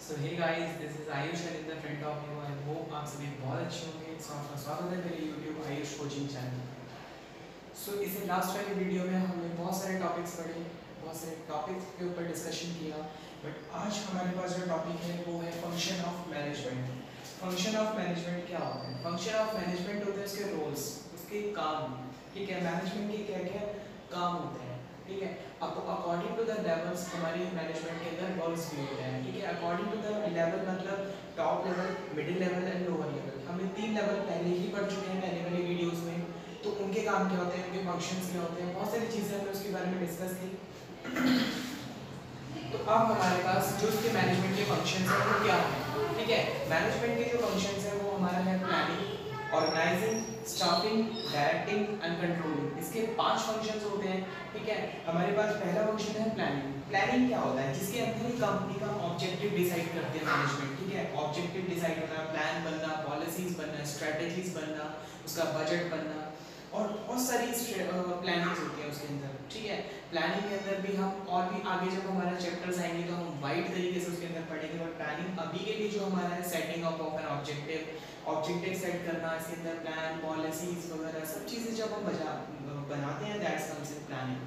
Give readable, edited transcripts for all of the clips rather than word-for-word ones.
So hey guys, this is Ayush and in the front of you. I hope आप सभी बहुत अच्छे होंगे। सो आपका स्वागत है मेरे यूट्यूब आयुष कोचिंग चैनल। सो इसे लास्ट वाली वीडियो में हमने बहुत सारे टॉपिक्स पढ़े, बहुत सारे टॉपिक्स के ऊपर डिस्कशन किया। बट आज हमारे पास जो टॉपिक है वो है function of management. Function of management क्या होता है? फंक्शन ऑफ मैनेजमेंट होते हैं उसके रोल्स, उसके काम। ठीक है, मैनेजमेंट के क्या क्या काम होते हैं। ठीक है, अब अकॉर्डिंग टू द लेवल्स हमारी मैनेजमेंट के अंदर रोल्स भी होते हैं। ठीक है, अकॉर्डिंग टू द लेवल मतलब top level, middle level and lower level. हमने 3 लेवल पहले ही पढ़ चुके हैं पहले वाली वीडियोस में। तो उनके काम क्या होते हैं, उनके फंक्शंस क्या होते हैं, बहुत सारी चीज़ें हमने उसके बारे में डिस्कस की। तो अब हमारे पास जो उसके मैनेजमेंट के फंक्शंस हैं वो क्या हैं? ठीक है, मैनेजमेंट के जो फंक्शंस हैं वो हमारा है planning, organising, staffing, directing and controlling. इसके 5 फंक्शंस होते हैं। ठीक है, हमारे पास पहला फंक्शन है प्लानिंग। प्लानिंग क्या होता है? जिसके अंदर ही कंपनी का ऑब्जेक्टिव डिसाइड करती है मैनेजमेंट। ठीक है, ऑब्जेक्टिव डिसाइड होना, प्लान बनना, पॉलिसीज बनना, स्ट्रेटेजीज बनना, उसका बजट बनना और बहुत सारी प्लानिंग्स होती है उसके अंदर। ठीक है, प्लानिंग के अंदर भी हम और भी आगे जब हमारा चैप्टर्स आएंगे तो हम वाइड तरीके से उसके अंदर पढ़ेंगे। और प्लानिंग अभी के लिए जो हमारा है setting of an objective set करना, इसके अंदर प्लान, पॉलिसीज वगैरह सब चीज़ें जब हम बनाते हैं, दैट्स कम्स इन प्लानिंग।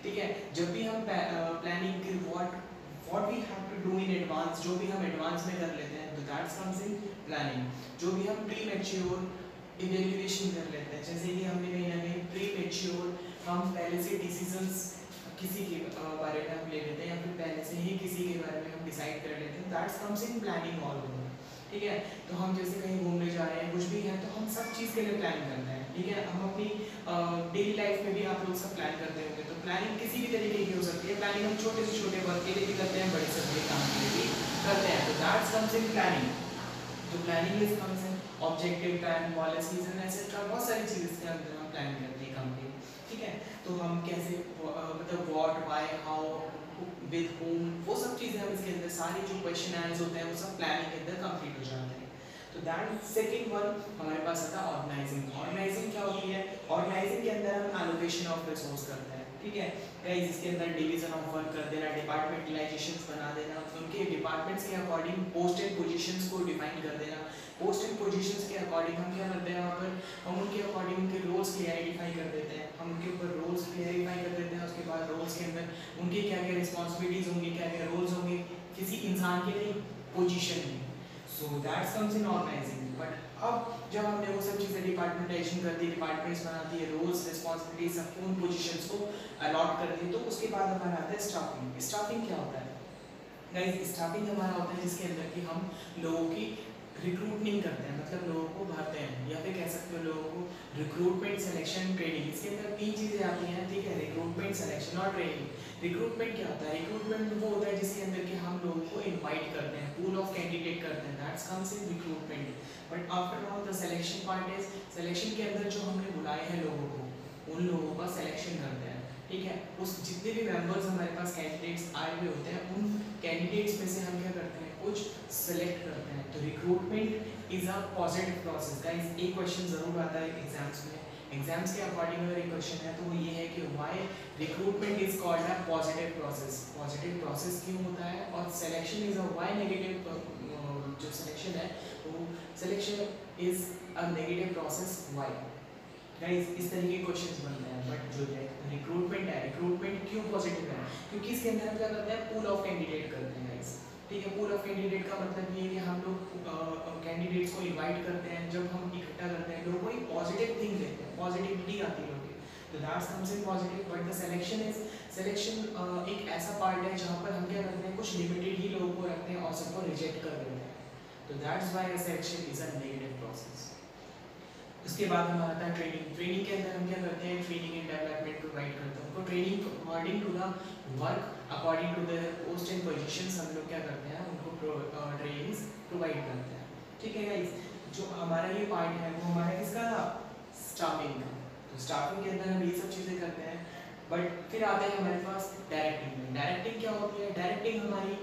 ठीक है, जब भी हम प्लानिंग की what we have to do in advance, जो भी हम एडवांस में कर लेते हैं, तो दैट्स कम्स इन प्लानिंग। जो भी हम प्री मैच्योर इवेल्युएशन कर लेते हैं, जैसे कि हमने कहीं ना कहीं प्री मैच्योर हम पहले से डिसीजंस किसी के बारे में हम ले लेते हैं या फिर पहले से ही किसी के बारे में हम डिसाइड कर लेते हैं, that's comes in planning all over. ठीक है, तो हम जैसे कहीं घूमने जा रहे हैं, कुछ भी है, तो हम सब चीज़ के लिए प्लान करते हैं। ठीक है, हम अपनी डेली लाइफ में भी आप लोग सब प्लान करते होंगे। तो प्लानिंग किसी भी तरीके की हो सकती है। प्लानिंग हम छोटे से छोटे वर्क के लिए भी करते हैं, बड़े से बड़े काम के लिए भी करते हैं। तो दैट्स कम्स इन प्लानिंग। तो planning is comes in objective, plan, policies and etcetera. बहुत सारी चीज़ इसके अंदर हम प्लान करते हैं कंपनी। ठीक है, तो हम कैसे मतलब what, why, how, with home, वो सब चीज़ें हम इसके अंदर सारी जो क्वेश्चन आंसर होते हैं वो सब प्लानिंग के अंदर कंप्लीट हो जाते हैं। तो दैट सेकंड वन हमारे पास आता है ऑर्गेनाइजिंग। ऑर्गेनाइजिंग क्या होती है? ऑर्गेनाइजिंग के अंदर हम एलोकेशन ऑफ रिसोर्स करते हैं। ठीक है गाइस, इसके अंदर डिवीजन ऑफ वर्क कर देना, डिपार्टमेंटलाइजेशंस बना देना, उनके डिपार्टमेंट्स के अकॉर्डिंग पोस्ट एंड पोजीशंस को डिफाइन कर देना। पोस्ट एंड पोजीशंस के अकॉर्डिंग हम क्या करते हैं, वहाँ पर हम उनके अकॉर्डिंग उनके रोल्स क्लियरिफाई कर देते हैं। हम उनके ऊपर रोल्स क्लियरिफाई कर देते हैं। उसके बाद रोल्स के अंदर उनकी क्या क्या रिस्पॉन्सिबिलिटीज होंगी, क्या क्या रोल्स होंगे किसी इंसान के लिए, पोजीशन में। So that's comes in organising. But अब जब हमने वो सब चीज़ें डिपार्टमेंटाइजेशन कर दी, डिपार्टमेंट्स बना दिए, रोल्स, रिस्पॉन्सिबिलिटीज सबको उन पोजीशंस को अलॉट कर दी, तो उसके बाद हमारा आता है स्टाफिंग। स्टाफिंग क्या होता है गाइस? स्टाफिंग हमारा होता है जिसके अंदर कि हम लोगों की रिक्रूटमेंट करते हैं, मतलब लोगों को भरते हैं, या फिर कह सकते हो लोगों को रिक्रूटमेंट, सिलेक्शन, ट्रेनिंग। इसके अंदर 3 चीज़ें आती हैं। ठीक है, रिक्रूटमेंट, सिलेक्शन और ट्रेनिंग। रिक्रूटमेंट क्या होता है? रिक्रूटमेंट वो होता है जिसके अंदर कि हम लोगों को इनवाइट करते हैं, पूल ऑफ कैंडिडेट करते हैं, that's comes in recruitment. But after all the selection part is, selection के अंदर जो हमने बुलाए हैं लोगों को, उन लोगों का सिलेक्शन करते हैं। ठीक है, उस जितने भी मेंबर्स हमारे पास कैंडिडेट्स आए हुए होते हैं, उन कैंडिडेट्स में से हम क्या करते हैं, कुछ सेलेक्ट करते हैं। तो recruitment is a positive process. Guys, एक क्वेश्चन जरूर आता है एग्जाम्स में। एग्जाम्स के अकॉर्डिंग अगर एक क्वेश्चन है तो वो ये है कि why recruitment is called a positive process. Positive process क्यों होता है? और selection is a why negative, जो सिलेक्शन है वो selection is a negative process, why. Guys, इस तरीके के क्वेश्चंस बनते हैं। बट जो रिक्रूटमेंट है, रिक्रूटमेंट क्यों पॉजिटिव है? क्योंकि इसके अंदर हम क्या करते हैं, पूल ऑफ कैंडिडेट करते हैं गाइस। ठीक है, पूल ऑफ कैंडिडेट का मतलब ये है कि हम लोग कैंडिडेट्स को इनवाइट करते हैं। जब हम इकट्ठा करते हैं लोगों को, एक पॉजिटिव थिंग देखते हैं, पॉजिटिविटी आती है लोगों की, तो that's comes in positive. But the selection is, selection एक ऐसा पार्ट है जहाँ पर हम क्या करते हैं, कुछ लिमिटेड ही लोगों को रखते हैं और सबको रिजेक्ट कर देते हैं। तो that's why selection is a negative process. उसके बाद हमारा आता है ट्रेनिंग। ट्रेनिंग के अंदर हम क्या करते हैं, ट्रेनिंग एंड डेवलपमेंट प्रोवाइड करते हैं उनको। Training according to the work, according to the post and positions, हम लोग क्या करते हैं, उनको ट्रेनिंग्स प्रोवाइड करते हैं। ठीक है गाइस, जो हमारा ये पार्ट है वो हमारा किसका था, स्टाफिंग का। तो स्टाफिंग के अंदर हम ये सब चीज़ें करते हैं। बट फिर आते हैं हमारे पास डायरेक्टिंग में। डायरेक्टिंग क्या होती है? डायरेक्टिंग हमारी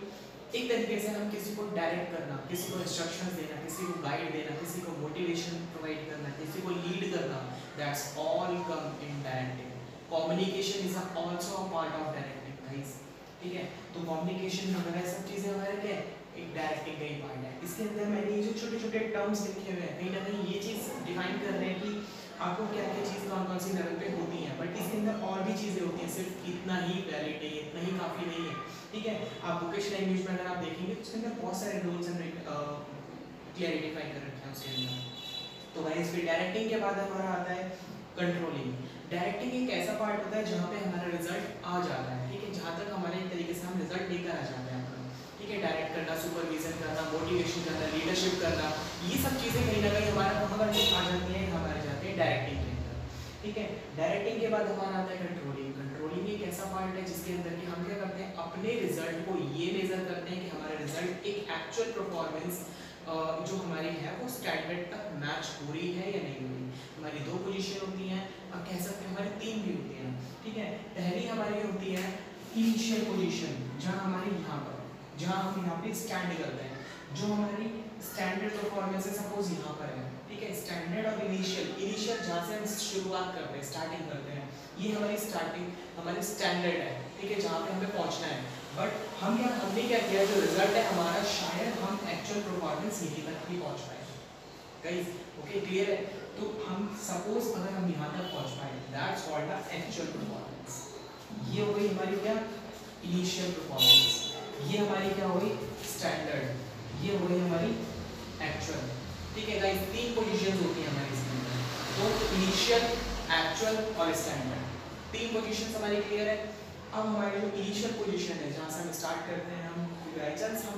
एक तरीके से हम किसी को डायरेक्ट करना, किसी को इंस्ट्रक्शंस देना, किसी को गाइड देना, किसी को मोटिवेशन प्रोवाइड करना, किसी को लीड करना, that's all come in directing. Communication is also a part of directing guys. ठीक है, तो कम्युनिकेशन वगैरह सब चीज़ें हमारे क्या है, एक डायरेक्टिंग का ही पार्ट है। इसके अंदर मैंने ये जो छोटे छोटे टर्म्स लिखे हुए हैं कहीं ना कहीं ये चीज़ डिफाइन कर रहे हैं कि आपको क्या क्या चीज़ कौन कौन सी लेवल पे होती हैं, बट इसके अंदर और भी चीज़ें होती हैं, सिर्फ इतना ही वैलिड नहीं है, इतना ही काफ़ी नहीं है, ठीक है। आप बुकिश लैंग्वेज में अगर आप देखेंगे तो उसके अंदर बहुत सारे रूल्स एंड क्लियरिफाई कर रखे हैं उसके अंदर। तो भाई इस फिर डायरेक्टिंग के बाद हमारा आता है कंट्रोलिंग। डायरेक्टिंग एक ऐसा पार्ट होता है जहाँ पे हमारा रिजल्ट आ जाता है, ठीक है, जहाँ तक हमारे एक तरीके से हम रिजल्ट लेकर आ जाते हैं अपना, ठीक है। डायरेक्ट करना, सुपरविजन करना, मोटिवेशन करना, लीडरशिप करना, ये सब चीज़ें कहीं ना कहीं हमारा कहाँ पर आ जाती हैं, हमारे जाते हैं डायरेक्टिंग के अंदर, ठीक है। डायरेक्टिंग के बाद हमारा आता है कंट्रोलिंग। कंट्रोलिंग एक ऐसा पार्ट है जिसके अंदर कि हम क्या करते हैं, अपने रिजल्ट को ये मेजर करते हैं कि हमारा रिजल्ट एक एक्चुअल परफॉर्मेंस जो हमारी है वो स्टैंडर्ड तक मैच हो रही है या नहीं हो रही। हमारी दो पोजीशन होती हैं, और कह सकते हैं हमारी तीन भी होती हैं, ठीक है। पहली हमारी होती है इनिशियल पोजीशन, जहां हमारे यहाँ पर, जहां हम यहाँ पे स्टैंड करते हैं, जो हमारी स्टैंडर्ड परफॉर्मेंस है, सपोज यहाँ पर है, ठीक है। स्टैंडर्ड और इनिशियल, इनिशियल जहाँ से हम शुरुआत करते हैं, स्टार्टिंग करते हैं, ये हमारी स्टार्टिंग, हमारी स्टैंडर्ड है, ठीक है, जहाँ पे हमें पहुँचना है। बट हमने क्या किया, जो रिजल्ट है हमारा, शायद हम एक्चुअल परफॉर्मेंस यहीं तक भी पहुँच पाए। गाइस ओके, क्लियर है। तो हम सपोज अगर हम यहाँ तक पहुँच पाए, that's called the actual performance. ये हो गई हमारी क्या, इनिशियल परफॉर्मेंस। ये हमारी क्या हो गई, स्टैंडर्ड। ये हो गई हमारी एक्चुअल, ठीक है गाइस। तीन पोजीशंस होती हैं हमारी इसके अंदर, तो इनिशियल, एक्चुअल और स्टैंडर्ड, तीन पोजीशंस हमारी क्लियर है। अब हमारी जो इनिशियल पोजीशन है, जहाँ से हम स्टार्ट करते हैं, हम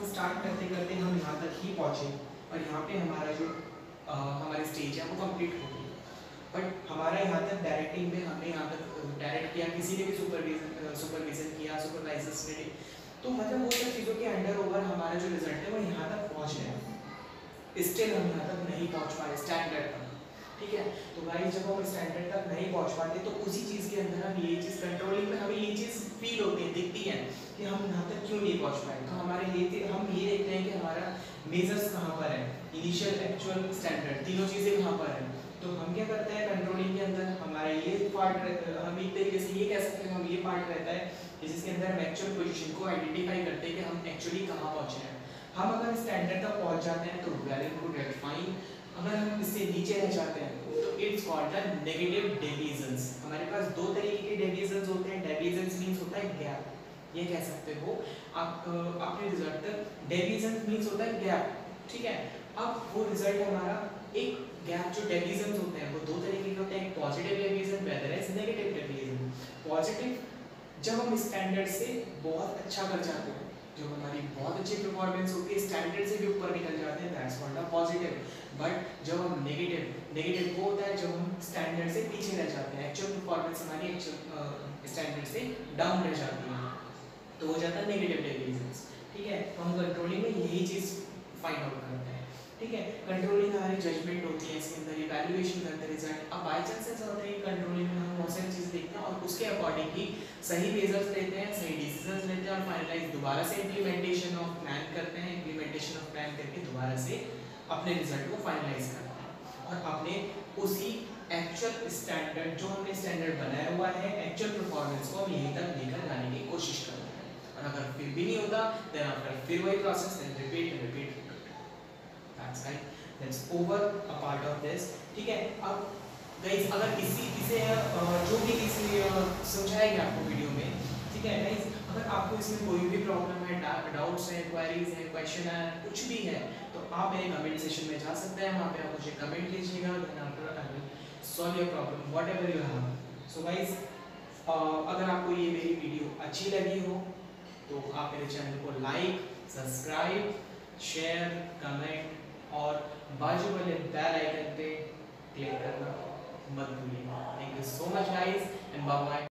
स्टार्ट करते करते हम यहाँ तक ही पहुँचे, और यहाँ पे हमारा जो हमारी स्टेज है वो कंप्लीट हो गई। बट हमारा यहाँ तक डायरेक्टिंग में हमने यहाँ तक डायरेक्ट किया, किसी ने भी सुपरविजन किया, सुपरवाइजर्स ने, तो मतलब वो सब चीज़ों के अंडर ओवर हमारा जो रिजल्ट है वो यहाँ तक पहुँच गया। स्टिल हम यहाँ तक नहीं पहुँच पाए स्टैंडर्ड तक, ठीक है। तो भाई जब हम स्टैंडर्ड तक नहीं पहुँच पाते, तो उसी चीज़ के अंदर हम ये चीज़ कंट्रोलिंग में हमें ये चीज़ फील होती है, दिखती है कि हम यहाँ तक क्यों नहीं पहुँच पाए। तो हमारे हम ये देखते हैं कि हमारा मेजर्स कहाँ पर है, इनिशियल, एक्चुअल, स्टैंडर्ड, तीनों चीज़ें कहाँ पर है। तो हम क्या करते हैं कंट्रोलिंग के अंदर, हमारा ये पार्ट, हम एक तरीके से ये कह सकते हैं, हम ये पार्ट रहता है जिसके अंदर हम एक्चुअल पोजीशन को आइडेंटिफाई करते हैं कि हम एक्चुअली कहाँ पहुँचे हैं। हम अगर स्टैंडर्ड तक पहुँच जाते हैं तो well and good and fine, अगर हम इससे नीचे रह जाते हैं तो it's called the negative deviations. हमारे पास दो तरीके के डेविएशंस होते हैं। डेविएशंस मींस होता है गैप, ये कह सकते हो आप अपने रिजल्ट तक, डेविएशंस मींस होता है गैप, ठीक है। अब वो रिजल्ट हमारा एक गैप, जो डेविएशंस होते हैं वो दो तरीके के होते हैं, एक positive deviation, whether is negative deviation. Positive जब हम स्टैंडर्ड से बहुत अच्छा कर जाते हैं, जो हमारी बहुत अच्छी परफॉर्मेंस होती है, स्टैंडर्ड से भी ऊपर निकल जाते हैं, that's called a positive. But जब हम नेगेटिव वो होता है जब हम स्टैंडर्ड से पीछे रह जाते हैं, एक्चुअल परफॉर्मेंस हमारी एक्चुअल स्टैंडर्ड से डाउन रह जाती है, तो हो जाता है नेगेटिव डेविएशंस, ठीक है। तो हम कंट्रोलिंग में यही चीज़ फाइंड आउट करते हैं, ठीक है। कंट्रोलिंग हमारी जजमेंट होती है, इसके अंदर इवैल्यूएशन करते हैं रिजल्ट। अब बाई चांस ऐसा होता है कि कंट्रोलिंग में हम बहुत सारी चीज़ देखते हैं और उसके अकॉर्डिंग ही सही मेजर्स लेते हैं, सही डिसीजंस लेते हैं, और फाइनलाइज दोबारा से इम्प्लीमेंटेशन ऑफ प्लान करते हैं, इम्प्लीमेंटेशन ऑफ प्लान करके दोबारा से अपने रिजल्ट को फाइनलाइज करते हैं, और अपने उसी एक्चुअल स्टैंडर्ड, जो हमने स्टैंडर्ड बनाया हुआ है, एक्चुअल परफॉर्मेंस को हम यहीं तक लेकर जाने की कोशिश करते हैं। और अगर फिर भी नहीं होता, देन आफ्टर फिर वही process, then repeat, that's right, that's over a part of this, ठीक है। अब गाइस अगर इसे जो भी किसी समझाया गया आपको वीडियो में, ठीक है गाइस, अगर आपको इसमें कोई भी प्रॉब्लम है, डाउट्स है, क्वेरीज है, क्वेश्चन है, कुछ भी है, तो आप मेरे कमेंट सेक्शन में जा सकते हैं, वहाँ पे आप मुझे कमेंट कीजिएगा, then after I will solve your problem whatever you have. So guys अगर आपको ये मेरी वीडियो अच्छी लगी हो तो आप मेरे चैनल को लाइक, सब्सक्राइब, शेयर, कमेंट और बाजू वाले बेल आइकन पे क्लिक करना मत भूलिएगा। Thank you so much guys and bye bye.